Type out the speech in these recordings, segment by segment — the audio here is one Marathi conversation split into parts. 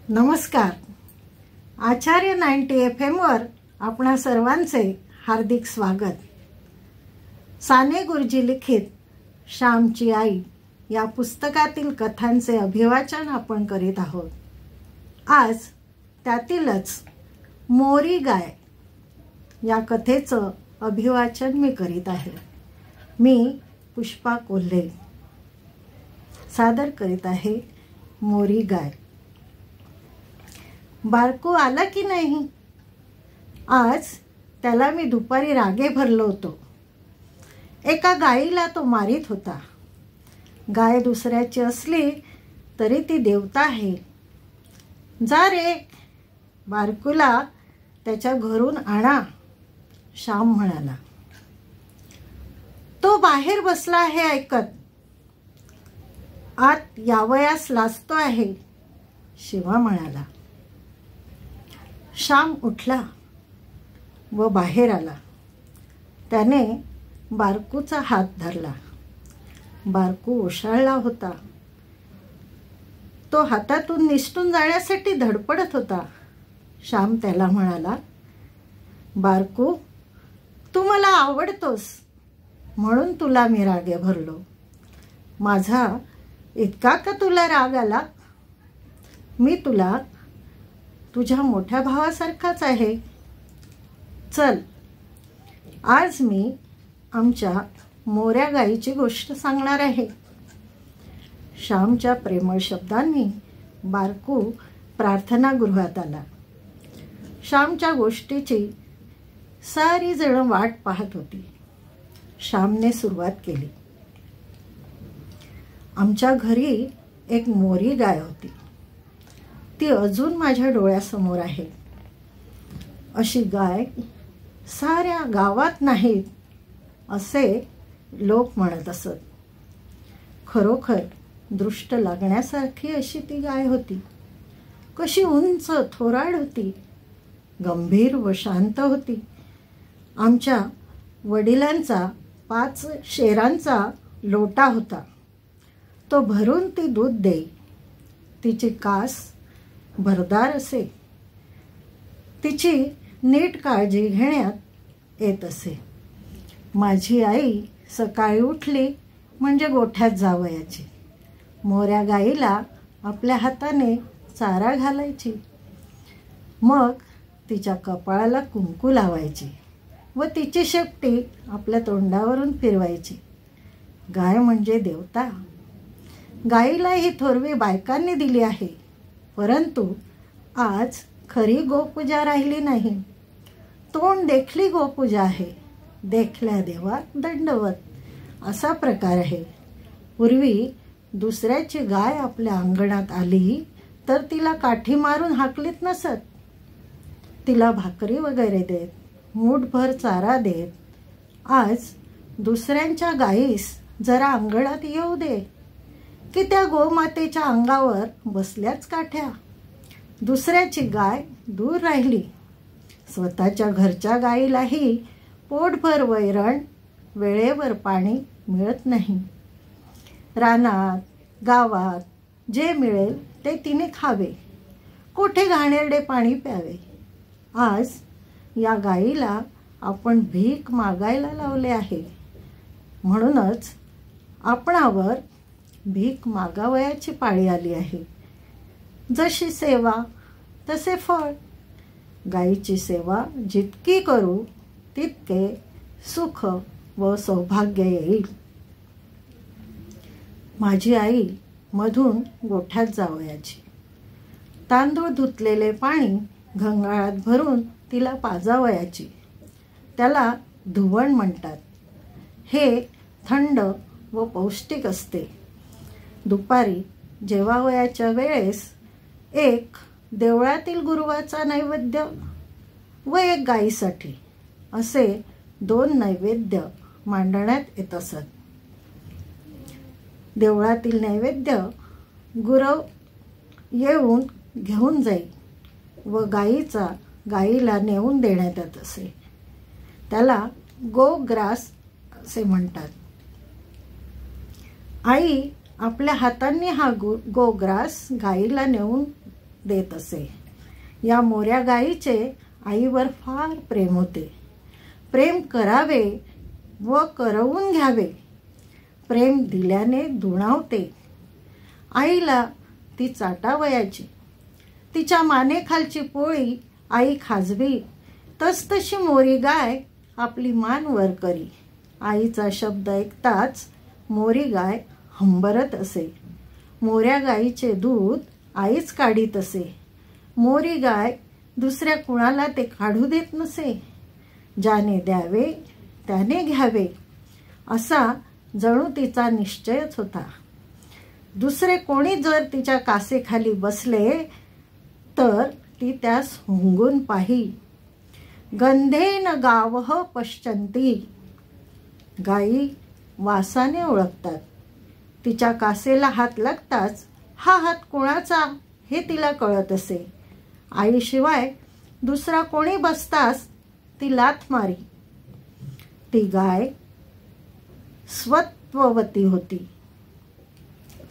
नमस्कार. आचार्य 90 FM वर आपणा सर्वांचे हार्दिक स्वागत. साने गुरुजी लिखित श्यामची आई या पुस्तकातील कथांचे अभिवाचन आपण करीत आहोत. आज त्यातीलच मोरी गाय या कथेचं अभिवाचन मी करीत आहे. मी पुष्पा कोल्हे सादर करीत आहे मोरी गाय. बारकू आला की नाही? आज त्याला मी दुपारी रागे भरलो होतो. एका गाईला तो मारित होता. गाय दुसऱ्याची असली तरी ती देवता आहे. जा रे, बारकूला त्याच्या घरून आणा, श्याम म्हणाला. तो बाहेर बसला आहे ऐकत. आत यावयास लाजतो आहे, शिवा म्हणाला. श्याम उठला व बाहेर आला. त्याने बारकूचा हात धरला. बारकू ओशाळला होता. तो हातातून निसटून जाण्यासाठी धडपडत होता. श्याम त्याला म्हणाला, बारकू, तू मला आवडतोस म्हणून तुला मी रागे भरलो. माझा इतका का तुला राग आला? मी तुला तुझ्या मोठ्या भावासारखाच आहे. चल, आज मी आमच्या मोऱ्या गाईची गोष्ट सांगणार आहे. श्यामच्या प्रेमळ शब्दांनी बारकू प्रार्थनागृहात आला. श्यामच्या गोष्टीची सारी जण वाट पाहत होती. श्यामने सुरुवात केली. आमच्या घरी एक मोरी गाय होती. ती अजून माझ्या डोळ्यासमोर आहे. अशी गाय साऱ्या गावात नाहीत असे लोक म्हणत असत. खरोखर दृष्ट लागण्यासारखी अशी ती गाय होती. कशी उंच थोराड होती, गंभीर व शांत होती. आमच्या वडिलांचा 5 शेरांचा लोटा होता. तो भरून ती दूध देई. तिची कास भरदार असे. तिची नीट काळजी घेण्यात येत असे. माझी आई सकाळी उठली म्हणजे गोठ्यात जावयाची. मोऱ्या गाईला आपल्या हाताने चारा घालायची. मग तिच्या कपाळाला कुंकू लावायची व तिची शेपटी आपल्या तोंडावरून फिरवायची. गाय म्हणजे देवता. गाईला ही थोरवी बायकांनी दिली आहे. परंतु आज खरी गोपूजा राहिली नाही. तोंड देखली गोपूजा आहे. देखल्या देवा दंडवत असा प्रकार आहे. पूर्वी दुसऱ्याची गाय आपल्या अंगणात आली तर तिला काठी मारून हाकलीत नसत. तिला भाकरी वगैरे देत, मूठभर चारा देत. आज दुसऱ्यांच्या गाईस जरा अंगणात येऊ दे की त्या गोमातेच्या अंगावर बसल्याच काठ्या. दुसऱ्याची गाय दूर राहिली. स्वतःच्या घरच्या गाईलाही पोटभर वैरण, वेळेवर पाणी मिळत नाही. रानात गावात जे मिळेल ते तिने खावे, कोठे घाणेरडे पाणी प्यावे. आज या गाईला आपण भीक मागायला लावले आहे. म्हणूनच आपणावर भीक मागावयाची पाळी आली आहे. जशी सेवा तसे फळ. गाईची सेवा जितकी करू तितके सुख व सौभाग्य येईल. माझी आई मधून गोठ्यात जावयाची. तांदूळ धुतलेले पाणी घंगाळात भरून तिला पाजावयाची. त्याला धुवण म्हणतात. हे थंड व पौष्टिक असते. दुपारी जेवावयाच्या वेळेस एक देवळातील गुरुवाचा नैवेद्य व एक गाईसाठी असे 2 नैवेद्य मांडण्यात येत असत. देवळातील नैवेद्य गुरव येऊन घेऊन जाई व गाईला नेऊन देण्यात येत असे. त्याला गोग्रास असे म्हणतात. आई आपल्या हातांनी हा गोग्रास गाईला नेऊन देत असे. या मोऱ्या गाईचे आईवर फार प्रेम होते. प्रेम करावे व करवून घ्यावे. प्रेम दिल्याने दुणावते. आईला ती चाटावयाची. तिच्या मानेखालची पोळी आई खाजवी तसतशी मोरी गाय आपली मान वर करी. आईचा शब्द ऐकताच मोरी गाय हंबरत असे. मोऱ्या गाईचे दूध आईच काढीत असे. मोरी गाय दुसऱ्या कुणाला ते काढू देत नसे. ज्याने द्यावे त्याने घ्यावे असा जणू तिचा निश्चयच होता. दुसरे कोणी जर तिच्या कासेखाली बसले तर ती त्यास हुंगून पाही. गंधेन गावः पश्यन्ति. गायी वासाने ओळखतात. तिच्या कासेला हात लागताच हा हात कोणाचा हे तिला कळत असे. आईशिवाय दुसरा कोणी बसताच ती लाथ मारी. ती गाय स्वत्ववती होती,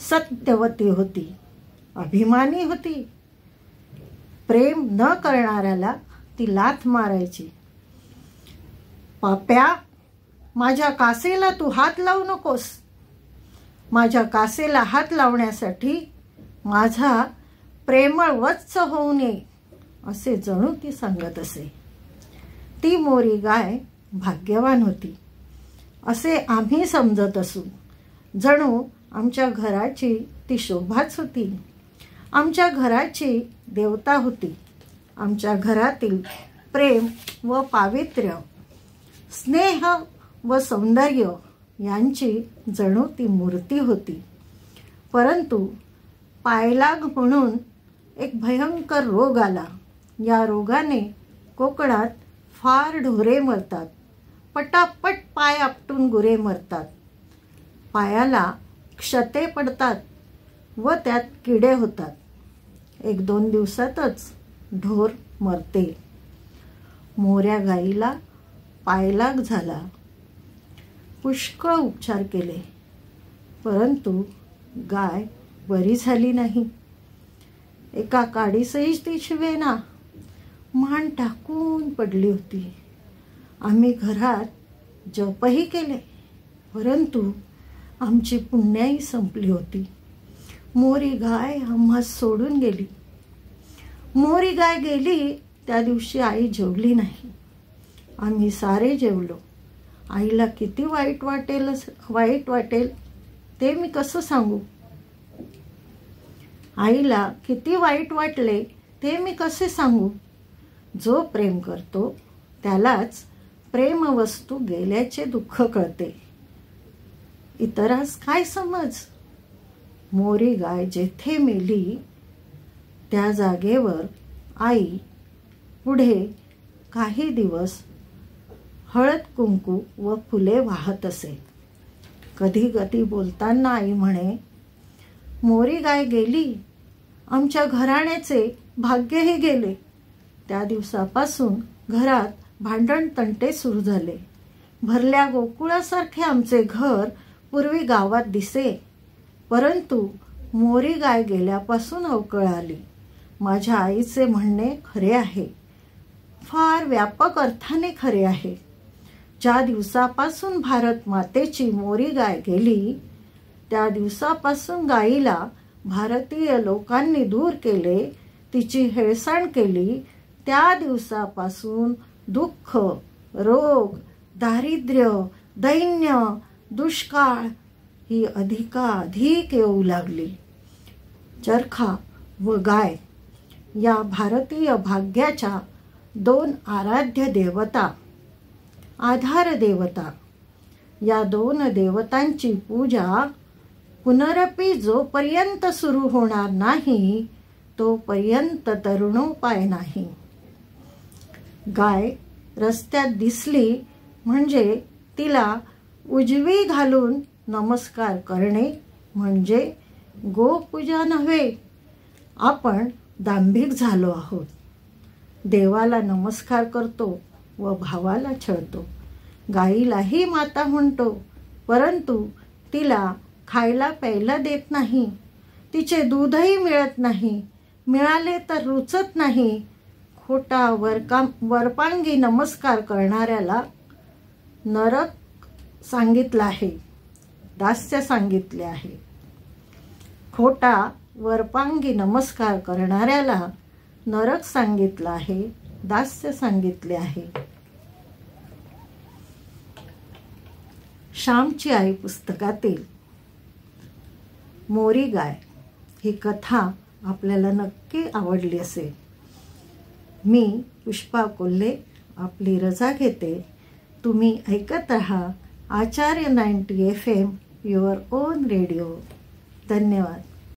सत्यवती होती, अभिमानी होती. प्रेम न करणाऱ्याला ती लाथ मारायची. पाप्या, माझ्या कासेला तू हात लावू नकोस. माझ्या कासेला हात लावण्यासाठी माझा प्रेमळ वत्स होऊ नये असे जणू ती सांगत असे. ती मोरी गाय भाग्यवान होती असे आम्ही समजत असू. जणू आमच्या घराची ती शोभाच होती. आमच्या घराची देवता होती. आमच्या घरातील प्रेम व पावित्र्य, स्नेह व सौंदर्य यांची जणू ती मूर्ती होती. परंतु पायलाग म्हणून एक भयंकर रोग आला. या रोगाने कोकणात फार ढोरे मरतात. पटापट पाय आपटून गुरे मरतात. पायाला क्षते पडतात व त्यात किडे होतात. 1-2 दिवसातच ढोर मरते. मोऱ्या गाईला पायलाग झाला. पुष्कळ उपचार केले परंतु गाय बरी झाली नाही. एका काडीसही ती शिवेना. मान टाकून पडली होती. आम्ही घरात जपही केले परंतु आमची पुण्याई संपली होती. मोरी गाय आम्हास सोडून गेली. मोरी गाय गेली त्या दिवशी आई जेवली नाही. आम्ही सारे जेवलो. आईला किती वाईट वाटेल ते मी कसं सांगू. आईला किती वाईट वाटले ते मी कसे सांगू. जो प्रेम करतो त्यालाच प्रेमवस्तू गेल्याचे दुःख कळते. इतरास काय समज. मोरी गाय जेथे मेली त्या जागेवर आई पुढे काही दिवस हळद कुंकू व फुले वाहत असे. कधी कधी बोलताना आई म्हणे, मोरी गाय गेली, आमच्या घराण्याचे भाग्यही गेले. त्या दिवसापासून घरात भांडण तंटे सुरू झाले. भरल्या गोकुळासारखे आमचे घर पूर्वी गावात दिसे परंतु मोरी गाय गेल्यापासून अवकळ आली. माझ्या आईचे म्हणणे खरे आहे, फार व्यापक अर्थाने खरे आहे. ज्या दिवसापासून भारत मातेची मोरी गाय गेली त्या दिवसापासून गाईला भारतीय लोकांनी दूर केले, तिची हेळसांड केली. त्या दिवसापासून दुःख, रोग, दारिद्र्य, दैन्य, दुष्काळ ही अधिकाधिक येऊ लागली. चरखा व गाय या भारतीय भाग्याच्या 2 आराध्य देवता, आधार देवता, या 2 देवतांची पूजा पुनरपि जोपर्यंत सुरू होणार नाही तोपर्यंत तरुणोपाय नाही. गाय रस्त्यात दिसली म्हणजे तिला उजवी घालून नमस्कार करणे म्हणजे गोपूजा नव्हे. आपण दांभिक झालो आहोत. देवाला नमस्कार करतो व भावाला छळतो. गाईलाही माता म्हणतो परंतु तिला खायला प्यायला देत नाही. तिचे दूधही मिळत नाही. मिळाले तर रुचत नाही, खोटा वरपांगी नमस्कार करणाऱ्याला नरक सांगितलं आहे, दास्य सांगितले आहे. खोटा वरपांगी नमस्कार करणाऱ्याला नरक सांगितलं आहे, दास्य सांगितले आहे. श्यामची आई पुस्तकातील मोरी गाय ही कथा आपल्याला नक्की आवडली असेल. मी पुष्पा कोल्हे आपली रजा घेते. तुम्ही ऐकत रहा आचार्य 90 FM, युअर ओन रेडिओ. धन्यवाद.